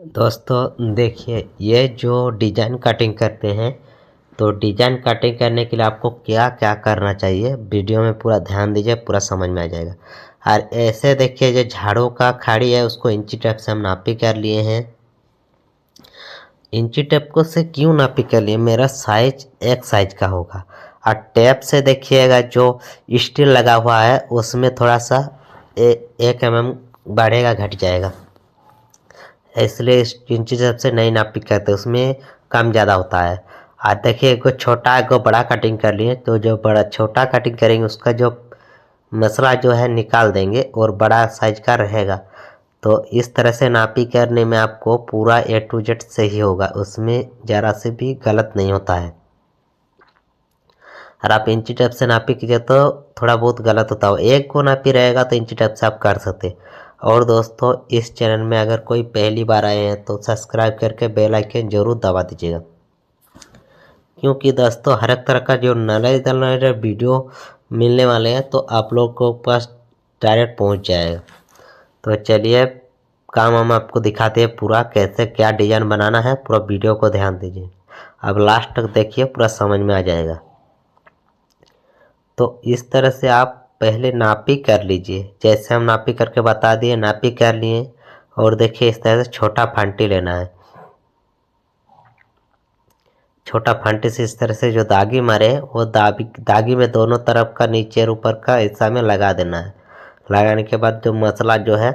दोस्तों देखिए, ये जो डिज़ाइन कटिंग करते हैं, तो डिज़ाइन कटिंग करने के लिए आपको क्या क्या करना चाहिए, वीडियो में पूरा ध्यान दीजिए, पूरा समझ में आ जाएगा। और ऐसे देखिए, जो झाड़ू का खाड़ी है उसको इंची टेप से हम नापी कर लिए हैं। इंची टेप को से क्यों नापी कर लिए, मेरा साइज एक साइज का होगा। और टेप से देखिएगा जो स्टील लगा हुआ है उसमें थोड़ा सा 1 mm बढ़ेगा, घट जाएगा, इसलिए इस इंची टेप से नहीं नापी करते, उसमें कम ज़्यादा होता है। और देखिए, एक छोटा एक बड़ा कटिंग कर लिए, तो जो बड़ा छोटा कटिंग करेंगे उसका जो मसला जो है निकाल देंगे और बड़ा साइज का रहेगा। तो इस तरह से नापी करने में आपको पूरा A to Z सही होगा, उसमें ज़रा से भी गलत नहीं होता है। और आप इंची टेप से नापी कीजिए तो थोड़ा बहुत गलत होता हो, एक को नापी रहेगा तो इंची टेप से आप कर सकते। और दोस्तों, इस चैनल में अगर कोई पहली बार आए हैं तो सब्सक्राइब करके बेल आइकन जरूर दबा दीजिएगा, क्योंकि दोस्तों हर एक तरह का जो नॉलेज वीडियो मिलने वाले हैं तो आप लोग को पास डायरेक्ट पहुंच जाएगा। तो चलिए, काम हम आपको दिखाते हैं पूरा कैसे क्या डिज़ाइन बनाना है, पूरा वीडियो को ध्यान दीजिए, अब लास्ट तक देखिए, पूरा समझ में आ जाएगा। तो इस तरह से आप पहले नापी कर लीजिए, जैसे हम नापी करके बता दिए, नापी कर लिए। और देखिए, इस तरह से छोटा फंटी लेना है, छोटा फंटी से इस तरह से जो दागी मारे वो दागी में दोनों तरफ का, नीचे और ऊपर का हिस्सा में लगा देना है। लगाने के बाद जो मसला जो है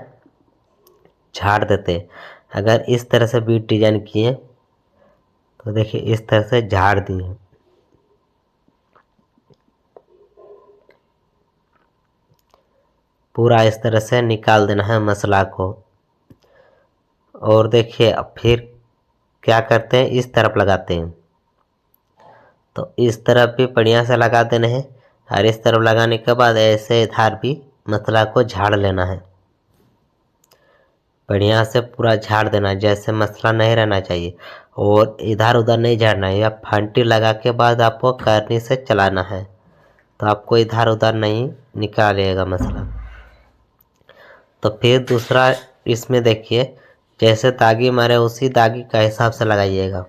झाड़ देते। अगर इस तरह से बीट डिजाइन किए तो देखिए इस तरह से झाड़ दिए, पूरा इस तरह से निकाल देना है मसला को। और देखिए अब फिर क्या करते हैं, इस तरफ लगाते हैं, तो इस तरफ भी बढ़िया से लगा देना है। और इस तरफ लगाने के बाद ऐसे इधर भी मसला को झाड़ लेना है, बढ़िया से पूरा झाड़ देना है, जैसे मसला नहीं रहना चाहिए और इधर उधर नहीं झाड़ना है। या फंटी लगा के बाद आपको करनी से चलाना है, तो आपको इधर उधर नहीं निकालेगा मसला। तो फिर दूसरा इसमें देखिए, जैसे दागी मारे उसी दागी का हिसाब से लगाइएगा,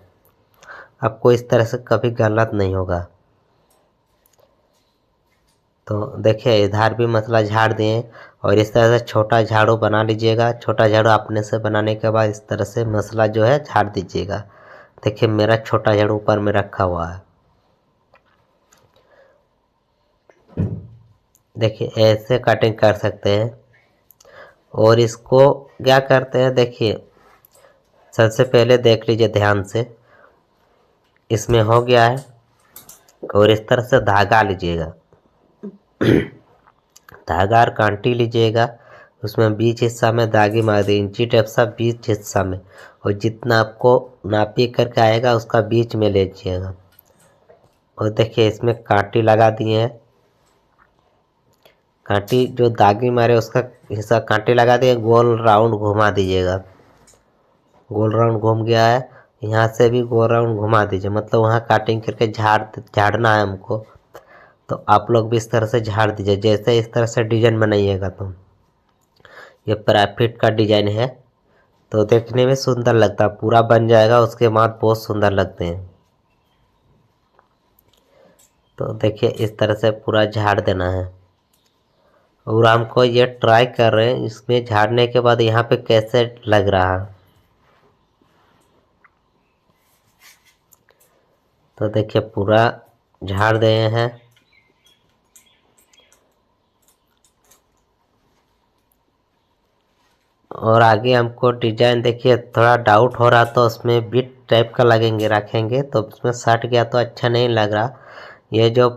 आपको इस तरह से कभी गलत नहीं होगा। तो देखिए, इधर भी मसला झाड़ दिए और इस तरह से छोटा झाड़ू बना लीजिएगा। छोटा झाड़ू अपने से बनाने के बाद इस तरह से मसला जो है झाड़ दीजिएगा। देखिए, मेरा छोटा झाड़ू ऊपर में रखा हुआ है। देखिए, ऐसे कटिंग कर सकते हैं। और इसको क्या करते हैं, देखिए सबसे पहले देख लीजिए ध्यान से, इसमें हो गया है। और इस तरह से धागा लीजिएगा, धागा और कांटी लीजिएगा, उसमें बीच हिस्सा में धागे मार दिए, इंची टेप सा बीच हिस्सा में, और जितना आपको नापी करके आएगा उसका बीच में ले लीजिएगा। और देखिए, इसमें कांटी लगा दिए हैं, कांटी जो दागी मारे उसका हिस्सा कांटी लगा दिए, गोल राउंड घुमा दीजिएगा। गोल राउंड घूम गया है, यहाँ से भी गोल राउंड घुमा दीजिए, मतलब वहाँ काटिंग करके झाड़ना है हमको। तो आप लोग भी इस तरह से झाड़ दीजिए, जैसे इस तरह से डिजाइन बनाइएगा। तो ये पैराफिट का डिजाइन है, तो देखने में सुंदर लगता है, पूरा बन जाएगा उसके बाद बहुत सुंदर लगते हैं। तो देखिए, इस तरह से पूरा झाड़ देना है। और हमको ये ट्राई कर रहे हैं, इसमें झाड़ने के बाद यहाँ पे कैसे लग रहा है। तो देखिए, पूरा झाड़ दिए हैं। और आगे हमको डिजाइन देखिए थोड़ा डाउट हो रहा, तो उसमें बिट टाइप का लगेंगे रखेंगे, तो उसमें सट गया तो अच्छा नहीं लग रहा। ये जो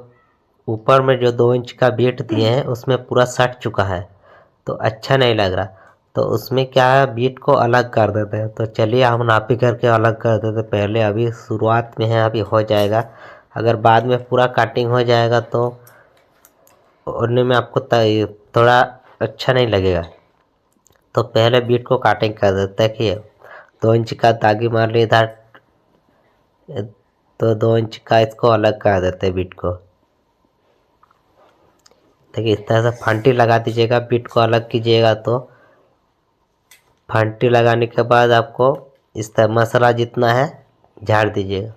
ऊपर में जो 2 इंच का बीट दिए हैं उसमें पूरा सट चुका है, तो अच्छा नहीं लग रहा। तो उसमें क्या है, बीट को अलग कर देते हैं। तो चलिए हम नापी करके अलग कर देते पहले, अभी शुरुआत में है, अभी हो जाएगा। अगर बाद में पूरा कटिंग हो जाएगा तो उड़ने में आपको थोड़ा अच्छा नहीं लगेगा। तो पहले बीट को कटिंग कर देते हैं कि 2 इंच का दागी मार ली इधर, तो 2 इंच का इसको अलग कर देते हैं बीट को। देखिए, इस तरह से फंटी लगा दीजिएगा, बीट को अलग कीजिएगा। तो फंटी लगाने के बाद आपको इस तरह मसाला जितना है झाड़ दीजिएगा।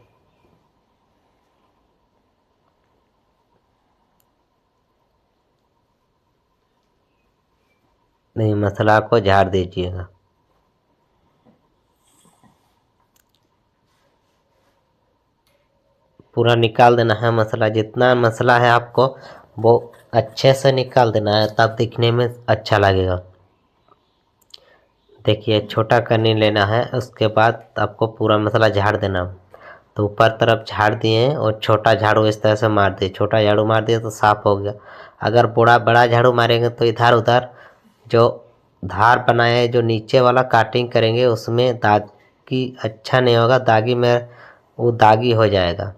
नहीं, मसाला को झाड़ दीजिएगा। पूरा निकाल देना है मसाला, जितना मसाला है आपको वो अच्छे से निकाल देना है, तब दिखने में अच्छा लगेगा। देखिए छोटा करनी लेना है, उसके बाद आपको पूरा मसाला झाड़ देना। तो ऊपर तरफ झाड़ दिए और छोटा झाड़ू इस तरह से मार दिए, छोटा झाड़ू मार दिए तो साफ हो गया। अगर बड़ा झाड़ू मारेंगे तो इधर उधर जो धार बनाए है, जो नीचे वाला काटिंग करेंगे उसमें दागी अच्छा नहीं होगा, दागी में वो दागी हो जाएगा।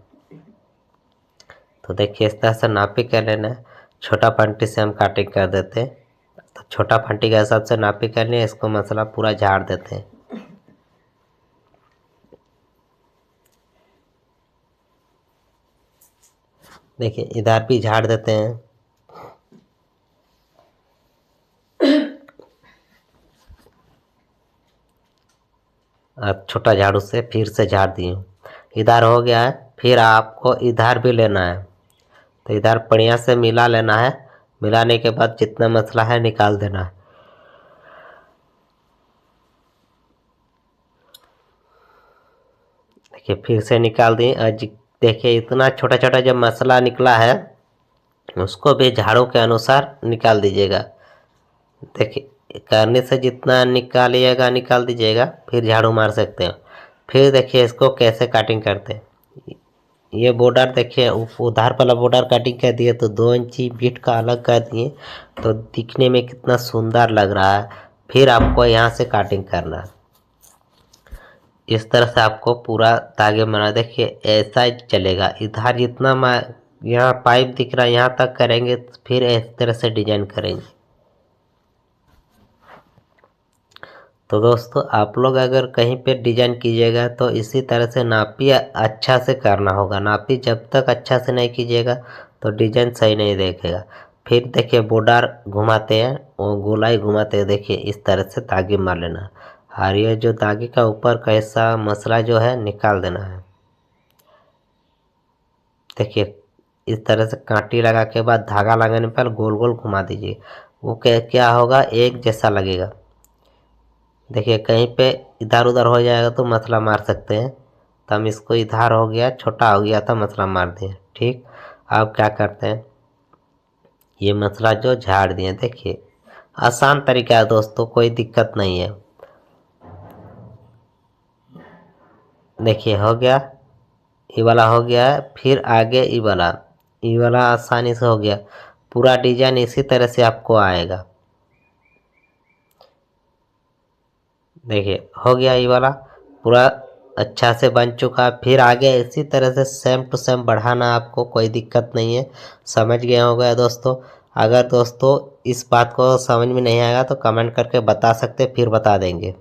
तो देखिए इस तरह से नापी कर लेना है। छोटा फंटी से हम काटिंग कर देते हैं, तो छोटा फंटी के हिसाब से नापी कर लिए, इसको मसाला पूरा झाड़ देते हैं। देखिए इधर भी झाड़ देते हैं। अब छोटा झाड़ू से फिर से झाड़ दिए, इधर हो गया है। फिर आपको इधर भी लेना है, तो इधर बढ़िया से मिला लेना है। मिलाने के बाद जितना मसाला है निकाल देना है। देखिए फिर से निकाल दिए। देखिए इतना छोटा छोटा जब मसाला निकला है उसको भी झाड़ू के अनुसार निकाल दीजिएगा। देखिए करने से जितना निकालिएगा निकाल दीजिएगा, फिर झाड़ू मार सकते हैं। फिर देखिए इसको कैसे कटिंग करते हैं। ये बॉर्डर देखिए उधर वाला बॉर्डर कटिंग कर दिए, तो 2 इंची बीट का अलग कर दिए, तो दिखने में कितना सुंदर लग रहा है। फिर आपको यहाँ से कटिंग करना है। इस तरह से आपको पूरा धागे बना, देखिए ऐसा ही चलेगा। इधर जितना यहाँ पाइप दिख रहा है यहाँ तक करेंगे, फिर इस तरह से डिजाइन करेंगे। तो दोस्तों आप लोग अगर कहीं पे डिजाइन कीजिएगा तो इसी तरह से नापी अच्छा से करना होगा। नापी जब तक अच्छा से नहीं कीजिएगा तो डिजाइन सही नहीं देखेगा। फिर देखिए बॉर्डर घुमाते हैं, वो गोलाई घुमाते हैं। देखिए इस तरह से धागे मार लेना, और ये जो धागे का ऊपर का हिस्सा मसला जो है निकाल देना है। देखिए इस तरह से कांटी लगा के बाद धागा लगाने पर गोल गोल घुमा दीजिए, वो क्या होगा एक जैसा लगेगा। देखिए कहीं पे इधर उधर हो जाएगा तो मसला मार सकते हैं, तो हम इसको इधर हो गया छोटा हो गया था मसला मार दिए। ठीक, अब क्या करते हैं, ये मसला जो झाड़ दिए। देखिए आसान तरीका है दोस्तों, कोई दिक्कत नहीं है। देखिए हो गया, ये वाला हो गया है। फिर आगे ये वाला आसानी से हो गया। पूरा डिजाइन इसी तरह से आपको आएगा। देखिए हो गया, ये वाला पूरा अच्छा से बन चुका। फिर आगे इसी तरह से सेम टू सेम बढ़ाना, आपको कोई दिक्कत नहीं है। समझ गए होगा दोस्तों। अगर दोस्तों इस बात को समझ में नहीं आएगा तो कमेंट करके बता सकते, फिर बता देंगे।